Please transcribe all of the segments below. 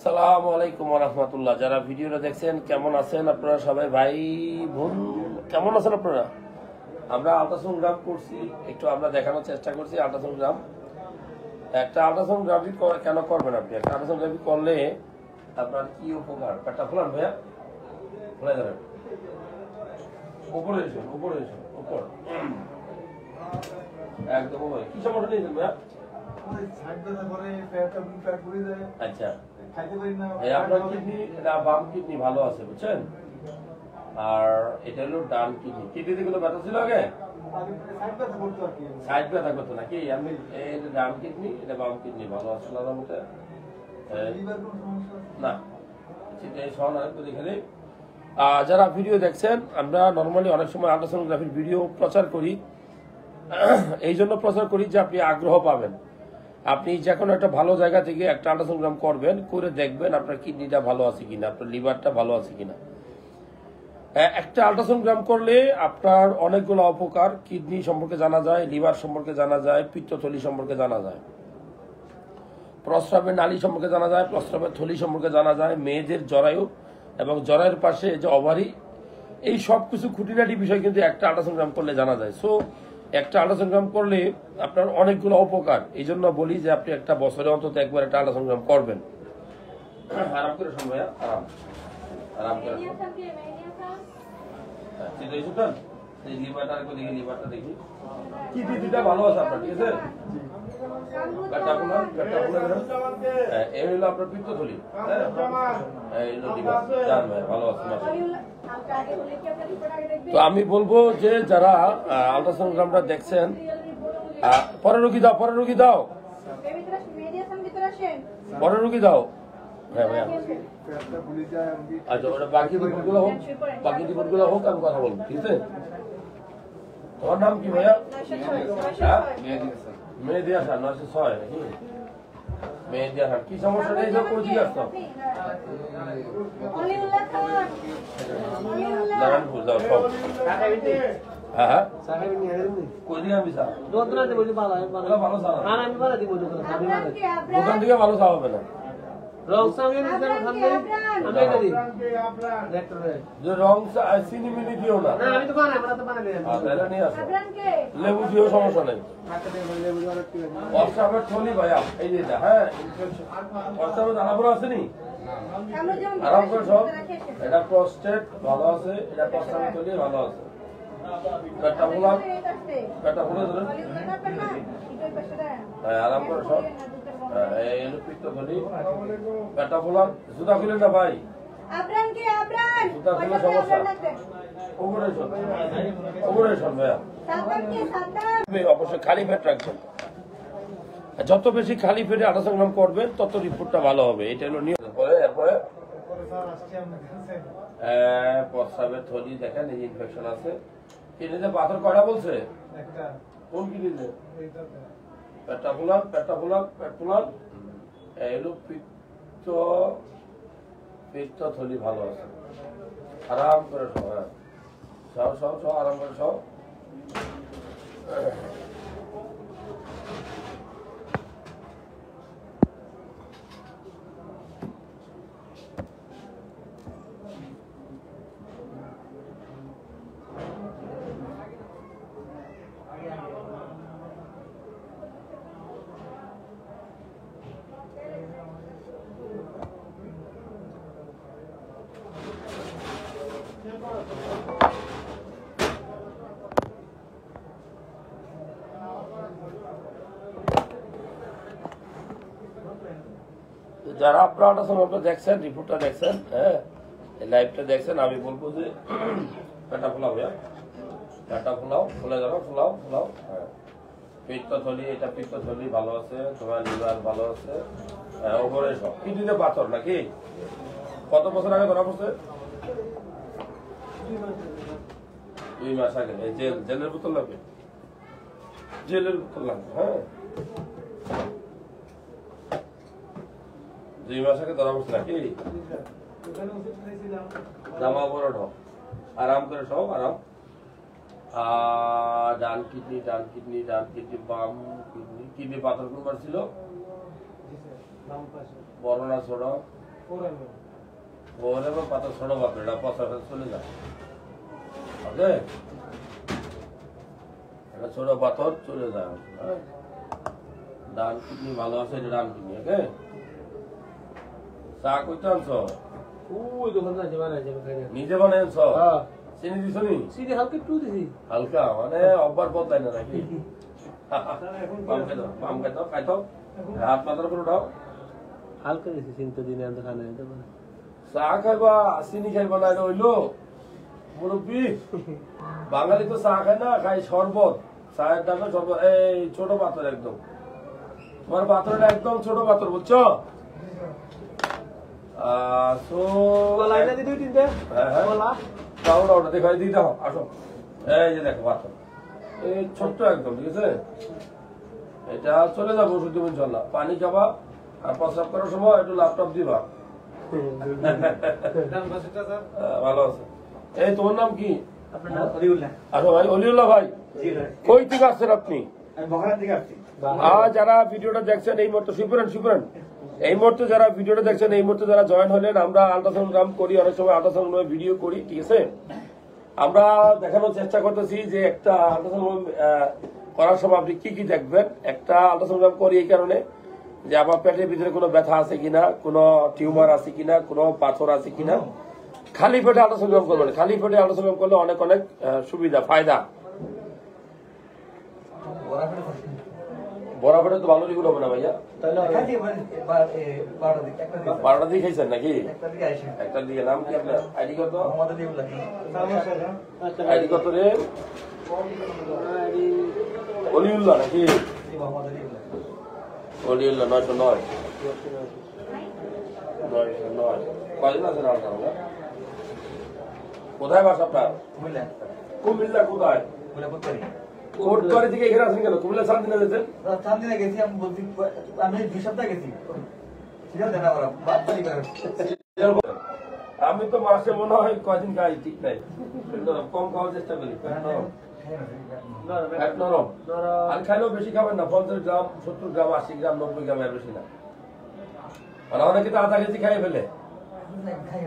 সালামু আলাইকুম ওয়া রাহমাতুল্লাহ। যারা ভিডিওটা দেখছেন কেমন আছেন আপনারা সবাই? ভাই বোন কেমন আছেন আপনারা? আমরা আল্ট্রাসোনোগ্রাম করছি, একটু আমরা দেখানোর চেষ্টা করছি আল্ট্রাসোনোগ্রাম। একটা আল্ট্রাসোনোগ্রাফি কেন করবেন আপনি? একটা আল্ট্রাসোনোগ্রাফি করলে আপনার কি উপকার? পেটটা ফুলান ভাইয়া, ফুলে যাবেন। উপরে এসুন, উপরে এসুন, উপর একদম উপরে। কি সমস্যা নিয়েছেন ভাইয়া? আচ্ছা, আপনার কিডনি, এটা বাম কিডনি ভালো আছে বুঝছেন, আর এটা হলো ডান কিডনি। কিডনিতে গুলো ব্যথা ছিল আগে, সাইড ব্যথা করতো নাকি? আমি এটা ডান কিডনি, এটা বাম কিডনি ভালো আছে মতে না। যারা ভিডিও দেখছেন, আমরা নর্মালি অনেক সময় আল্ট্রাসোনোগ্রাফির ভিডিও প্রচার করি। এই জন্য প্রচার করি যে আপনি আগ্রহ পাবেন। আপনি যে কোনো একটা ভালো জায়গা থেকে একটা আল্ট্রাসোনোগ্রাম করবেন, করে দেখবেন আপনার কিডনিটা ভালো আছে কিনা, আপনার লিভারটা ভালো আছে কিনা। একটা আল্ট্রাসোনোগ্রাম করলে আপনার অনেকগুলো উপকার। কিডনি সম্পর্কে জানা যায়, লিভার সম্পর্কে জানা যায়, পিত্তথলি সম্পর্কে জানা যায়, প্রস্রাবের নালী সম্পর্কে জানা যায়, প্রস্রাবের থলি সম্পর্কে জানা যায়, মেয়েদের জরায়ু এবং জরায়ুর পাশে যে ওভারি, এই সব কিছু খুঁটিনাটি বিষয় কিন্তু একটা আল্ট্রাসোনোগ্রাম করলে জানা যায়। সো একটা আল্ট্রাসোনোগ্রাম করলে আপনার অনেকগুলো উপকার। এই জন্য বলি যে আপনি একটা বছরে অন্তত একবার একটা আল্ট্রাসোনোগ্রাম করবেন। আরাম করে সময়, আরাম আরাম করে লিভারটা দেখি, লিভারটা দেখি কিডনিটা ভালো আছে আপনার, ঠিক আছে? এই হলো আপনার পিত্তথলি, ভালো আছে। তো আমি বলবো যে যারা আল্ট্রাসোনোগ্রামটা দেখছেন, পরে রুগী দাও, পরে রুগী দাও, পরে রুগী দাও। হ্যাঁ ভাইয়া, আচ্ছা ওটা বাকি রিপোর্টগুলো হোক, বাকি রিপোর্টগুলো হোক, আমি কথা বলবো, ঠিক আছে? তোমার নাম কি ভাইয়া? মেহেদি হাসান, 906 নাকি? মেহেদি হাসান, কি সমস্যা নেই? কোন দিকে আসতো? নারায়ণপুর যাও সব। হ্যাঁ হ্যাঁ, কই দিকে আমি স্যার ভালো দোকান থেকে ভালো চা হবে না। রং চিনি মিনি দিও না, লেবু দিও, সমস্যা নেই। প্রস্রাবের থলি ভাইয়া, এই যে হ্যাঁ, প্রস্রাবের দানাপুর আছে নি, আরাম করে সব। এটা প্রস্টেট ভালো আছে, এটা প্রস্রাবের থলি ভালো আছে। পেটটা ফুলান, পেটটা ফুলে ধরেন, হ্যাঁ আরাম করে সব। পেটটা ফুলান, জুতা খুলেন না ভাই, জুতা খুলে সমস্যা। অবশ্যই খালি পেট রাখবেন। যত বেশি খালি পেটে আল্ট্রাসোনোগ্রাম করবেন তত রিপোর্টটা ভালো হবে। এটা হলো নিয়ম। এরপরে প্রস্রাবের থলি দেখেন, এই ইনফেকশন আছে। কিডনিতে পাথর কয়টা বলছে? কোন কিডনিতে? পেটটা ফুলান, পেটটা ফুলান, পেট ফুলান। এলো পিত্তথলি ভালো আছে, আরাম করে সব। হ্যাঁ সব সব সব আরাম করে সব। যারা আপনারা আল্ট্রাসোনোগ্রামটা দেখছেন, রিপোর্টটা দেখছেন, হ্যাঁ লাইভটা দেখছেন, আমি বলবো যে পেটটা ফোলাও, পেটটা ফোলাও, ফুলে যাবে, ফোলাও ফোলাও। হ্যাঁ পিত্তথলি, এটা পিত্তথলি ভালো আছে, তোমার লিভার ভালো আছে। ওপরে সব। কিডনিতে পাথর নাকি? কত বছর আগে ধরা পড়ছে? 2 মাস আগে। জেলের বোতল লাগবে, জেলের বোতল লাগবে। হ্যাঁ 2 মাস আগে ধরা পড়ছে নাকি? জামা পরে ঢোক, আরাম করে সব, আরাম। ডান কিডনি, ডান কিডনি, ডান কিডনি, বাম কিডনি। কিডনি পাথর কোনবার ছিল? বড় না ছোট? বড় পাতা ছোট পাতা, এটা পচা চলে যায়। ওকে, এটা ছোট পাথর চলে যায়। ডান কিডনি ভালো আছে, এটা ডান কিডনি। ওকে, চা কইতে আনছো? নিজে বানাইছ? চিনি দিছ নি? চিনি হালকা একটু দিছি। হালকা মানে অব্বার বদলাই না নাকি? পাম খাইতো খাইতো হাত মাথার উপর উঠাও। হালকা দিছি চিনি তো দিনে আনতে খানা দিতে পারে। চা খাইবা চিনি খাইবা না, এটা হইলো মুরব্বী? বাঙালি তো চা খায় না, খাই শরবত। চায়ের দামে শরবত। এই ছোট পাথর একদম, তোমার পাথরটা একদম ছোট পাথর, বুঝছো? দেখাই দিই, দাও আসো। এই যে দেখো পাথর, এই ছোট্ট একদম, ঠিক আছে? এটা চলে যাবো ওষুধ দেবো ইনশাল্লাহ। পানি খাবা আর প্রস্রাব করার সময় একটু ল্যাপটপ দিবা। ভালো আছে। এই তোমার নাম কি? আচ্ছা ভাই, অলিউল্লাহ ভাই, কই থেকে আসছেন আপনি? যারা ভিডিওটা দেখছেন এই মুহূর্তে শিবপুরান, এই মুহূর্তে যারা ভিডিওটা দেখছেন, এই মুহূর্তে যারা জয়েন হলেন, আমরা আল্ট্রাসাউন্ড করি, অনেক সময় আল্ট্রাসাউন্ড ভিডিও করি, ঠিক আছে? আমরা দেখানোর চেষ্টা করতেছি যে একটা আল্ট্রাসাউন্ড করার সময় আপনি কি কি দেখবেন। একটা আল্ট্রাসাউন্ড করি এই কারণে যে আমার পেটের ভিতরে কোনো ব্যথা আছে কিনা, কোনো টিউমার আছে কিনা, কোনো পাথর আছে কিনা। খালি পেটে আল্ট্রাসাউন্ড করবেন, খালি পেটে আল্ট্রাসাউন্ড করলে অনেক অনেক সুবিধা, ফায়দা। বড় পেটে তো ভালো দিগুলো হবে না ভাইয়া, 12টা দিয়ে খাইছেন নাকি? একটা দিকে। নাম কি আপনার? আইডি কত? আইডি কত রে? অলিউল্লাহ নাকি? অলিউল্লাহ 909। 909 কয়দিন আছেন আপনারা? কোথায় বাসা আপনার? কুমিল্লা। কোথায়? কোটবাড়ি থেকে এখানে আসেন কেন? কুমিল্লা চান্দিনা যেতেন? চান্দিনা গেছি আমি, বলছি আমি 2 সপ্তাহ গেছি। আমি তো মাসে মনে হয় কয়দিন খাই, ঠিক নাই, কম খাওয়ার চেষ্টা করি। নরম আর খাইলেও বেশি খাবেন না, 50 গ্রাম 70 গ্রাম 80 গ্রাম 90 গ্রাম, এর বেশি না। আর অনেকে তো আধা কেজি খাই ফেলে,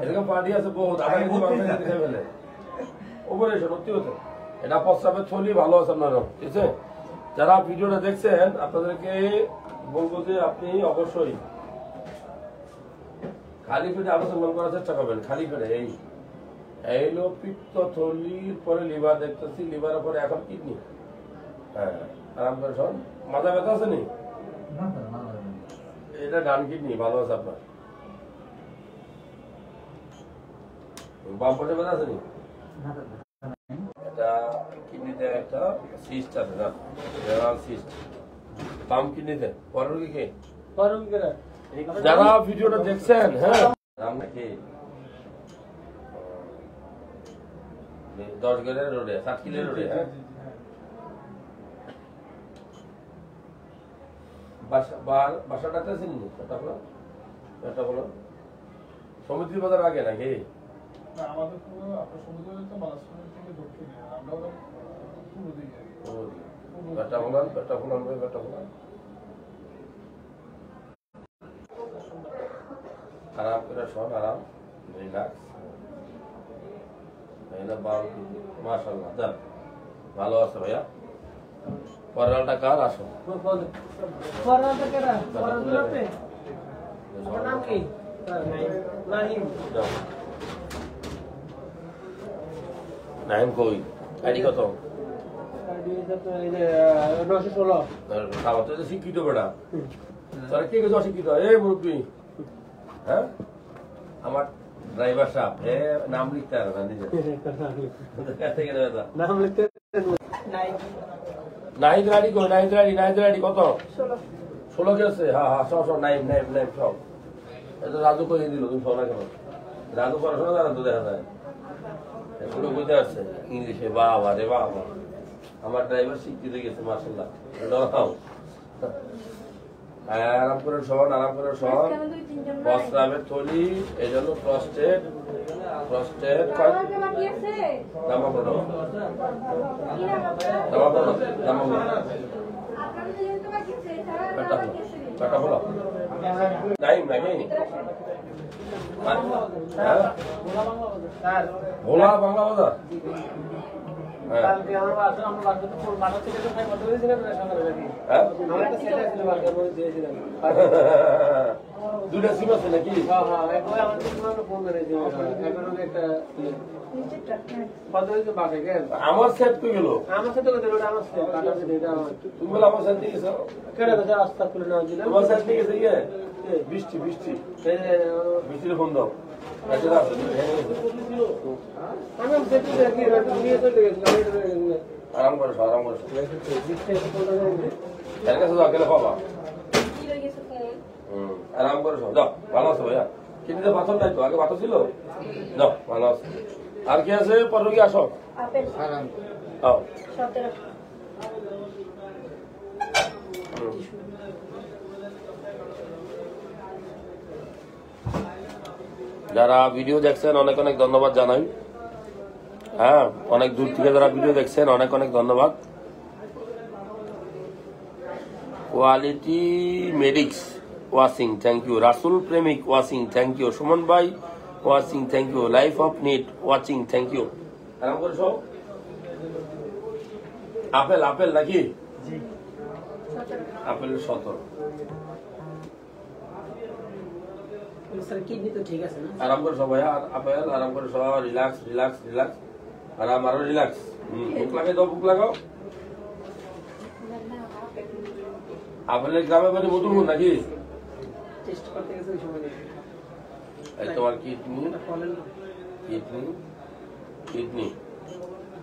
এরকম পার্টি আছে বহুত, আধা কেজি খাই ফেলে। ওপরে সত্যি হতো, এটা প্রস্রাবের থলি ভালো আছে আপনার, ঠিক আছে? যারা ভিডিওটা দেখছেন আপনাদেরকে বলবো যে আপনি অবশ্যই খালি পেটে আলোচনা করার চেষ্টা করবেন। খালি পেটে এই হলো পিত্ত থলির পরে লিভার দেখতেছি, লিভারের পরে এখন কিডনি। হ্যাঁ, আরাম করে শোন। মাথা ব্যথা আছে নি? এটা ডান কিডনি, ভালো আছে আপনার। বাম পাশে ব্যথা আছে নি? এটা কিডনিতে একটা সিস্ট আছে না, সিস্ট বাম কিডনিতে। পরের কি যারা ভিডিওটা দেখছেন, হ্যাঁ, নাম নাকি 10 গেলের রোডে, 7 কিলোর রোডে। হ্যাঁ, বাসাটাতে আছেন নি? এটা বলো সমিতি বাজার আগে নাকি? আমাদের সমিতি তো মালাসপুর থেকে দক্ষিণে, আমরা পূর্ব দিকে। বেটা বলান আরাম করে শোন, আরাম, রিল্যাক্স। মাশাআল্লাহ, যান, ভালো আছে ভাইয়া। পরেরটা কার? আসো। নাইম কই? আইডি কত? 916। শিক্ষিত বেটা, তোরা কে গেছে অশিক্ষিত? এই মুরব্বী, হ্যাঁ, আমার ড্রাইভার সাহেব নাম লিখতে পারে না নিজে। নাম লিখতে নাহিদ রাডি কই? নাহিদ রাডি কত? 16 গেছে। হ্যাঁ হ্যাঁ, সব নাইম সব। এটা রাজু কই দিল, তুমি শোনা কেন? রাজু পড়াশোনা জানা তো, দেখা যায় এগুলো বুঝতে পারছে ইংলিশে। বাবা রে বাবা, আমার ড্রাইভার শিক্ষিত গেছে, মাশাআল্লাহ। আরাম করে শোন, প্রস্রাবের থলি, এই জন্য প্রস্টেট হলো। টাইম নাকি ভোলা বাংলা বাজার দুইটা সিম আছে নাকি আমার সেট কই গেল তুমি বলে আমার সেট দিয়ে গেছো রাস্তা খুলে নেওয়া ছিল তোমার সেট দিয়ে গেছে ইয়ে বৃষ্টি বৃষ্টি বৃষ্টির ফোন দাও আরাম করে আরাম করে এর কাছে যাও গেলে পাবা আরাম করে যাও ভালো আছো ভাইয়া কিন্তু পাথর নাই তো আগে পাথর ছিল যাও ভালো আছো আর কি আছে পরে কি আসো যারা ভিডিও দেখছেন অনেক অনেক ধন্যবাদ জানাই। হ্যাঁ, অনেক দূর থেকে যারা ভিডিও দেখছেন অনেক অনেক ধন্যবাদ। Quality Medix watching thank you, Rasul প্রেমিক ওয়াশিং থ্যাংক ইউ, সুমন ভাই watching thank you, life of নিট ওয়াচিং থ্যাংক ইউ। আরাম করে সব আপেল আপেল নাকি আপেলের 17 আরাম করে সবাই আপেল আরাম করে সব রিল্যাক্স রিল্যাক্স রিল্যাক্স আরাম আরো রিল্যাক্স ভুক লাগে দাও ভুক লাগাও। আপেলের গ্রামে বাড়ি মধুপুর নাকি তোমার কিডনি কিডনি কিডনি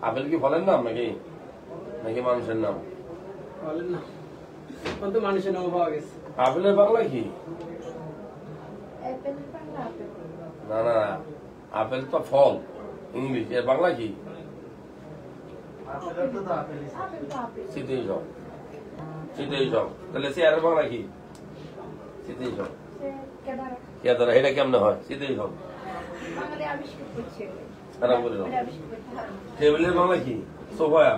আপেল কি ফলের নাম নাকি নাকি মানুষের নাম মানুষের নাম পাওয়া গেছে আপেলের বাংলা কি না না আপেল তো ফল ইংলিশ এর বাংলা কি শীতেই সব শীতেই সব তাহলে সে আর বাংলা কি শীতেই সব কেদারা এটা কেমনে হয় শীতেই সব আরাম করে টেবিলের বাংলা কি সোফায়া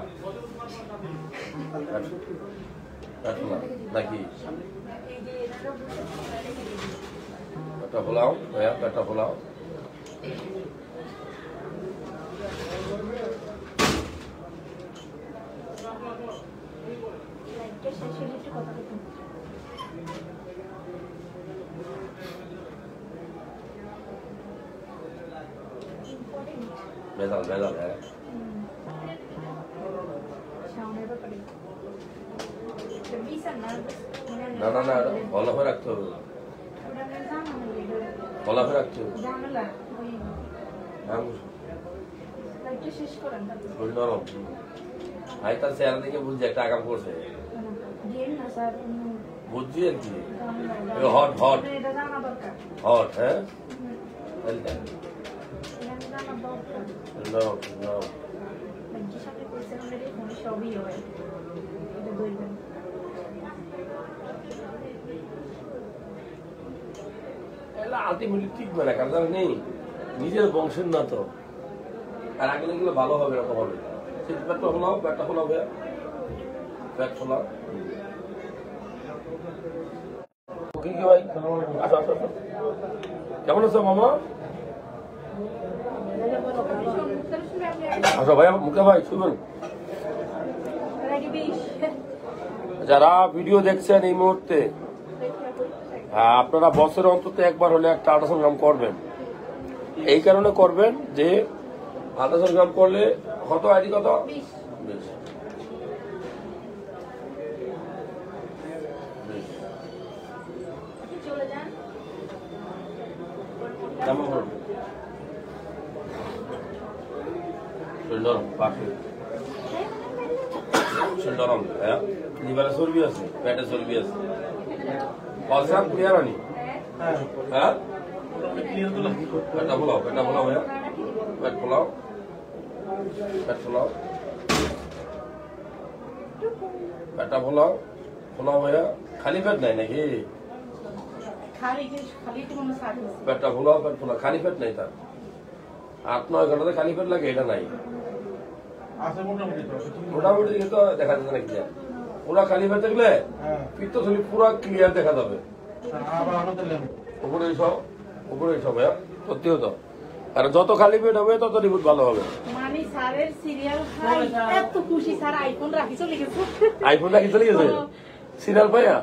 নাকি পেটা ফোলাও ভাইয়া পেটা ফোলাও ভেজাল ভেজাল হ্যাঁ না না না ভালো করে রাখতে হবে ভালো করে রাখতে হবে শরীর নরম ভাই তার চেহারা দেখে বুঝছি একটা আগাম করছে বুঝছি আর কি হট হট হট হ্যাঁ আলটিমেটলি টিকবে না কারণ নেই নিজের বংশের না তো আর আগলে গুলো ভালো হবে এরকম হবে পেটটা ফোলাও পেটটা ফোলাও পেট ফোলাও কি ভাই আসো আসো কেমন আছো মামা আসো ভাই মুখে ভাই শুনুন যারা ভিডিও দেখছেন এই মুহূর্তে আপনারা বছরে অন্তত একবার হলে একটা আল্ট্রাসাউন্ড করবেন। এই কারণে করবেন যে আল্ট্রাসাউন্ড করলে কত আইডি কত নরম হ্যাঁ লিভারে চর্বি আছে পেটে চর্বি আছে কলসাম ক্লিয়ার আনি হ্যাঁ পেটটা ফোলাও ভাইয়া পেট ফোলাও পেট ফোলাও পেটটা ফোলাও ফোলাও ভাইয়া খালি পেট নাই নাকি পেটটা ফোলাও পেট ফোলাও খালি পেট নাই তার 8-9 ঘন্টাতে খালি পেট লাগে এটা নাই মোটামুটি তো দেখা যাচ্ছে নাকি পুরা খালি পেট থাকলে পিত্ত শরীর পুরা ক্লিয়ার দেখা যাবে উপরে সব ভাইয়া সত্যি হতো আর যত খালি পেট হবে তত রিপোর্ট ভালো হবে মানে স্যারের সিরিয়াল এত খুশি স্যার আইফোন রাখি চলে গেছে আইফোন রাখি চলে গেছে সিরিয়াল পাইয়া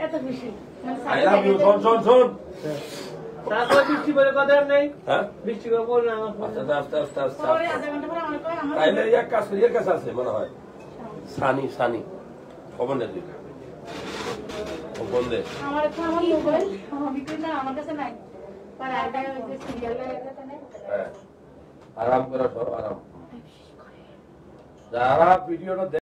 এত খুশি মানে আই লাভ ইউ শোন তারপর বৃষ্টি পরে কথা নেই হ্যাঁ বৃষ্টি করে পড়লে আমার আস্তে পরে আধা ঘন্টা পরে আমার কয় আমার তাইলে এক কাজ করি এর কাছে আছে মনে হয় সানি খবর নে তুই খবর দে আমার তো আমার মোবাইল আমি কই না আমার কাছে নাই पर आधा सीरियल হ্যাঁ আরাম করে আরাম যারা ভিডিওটা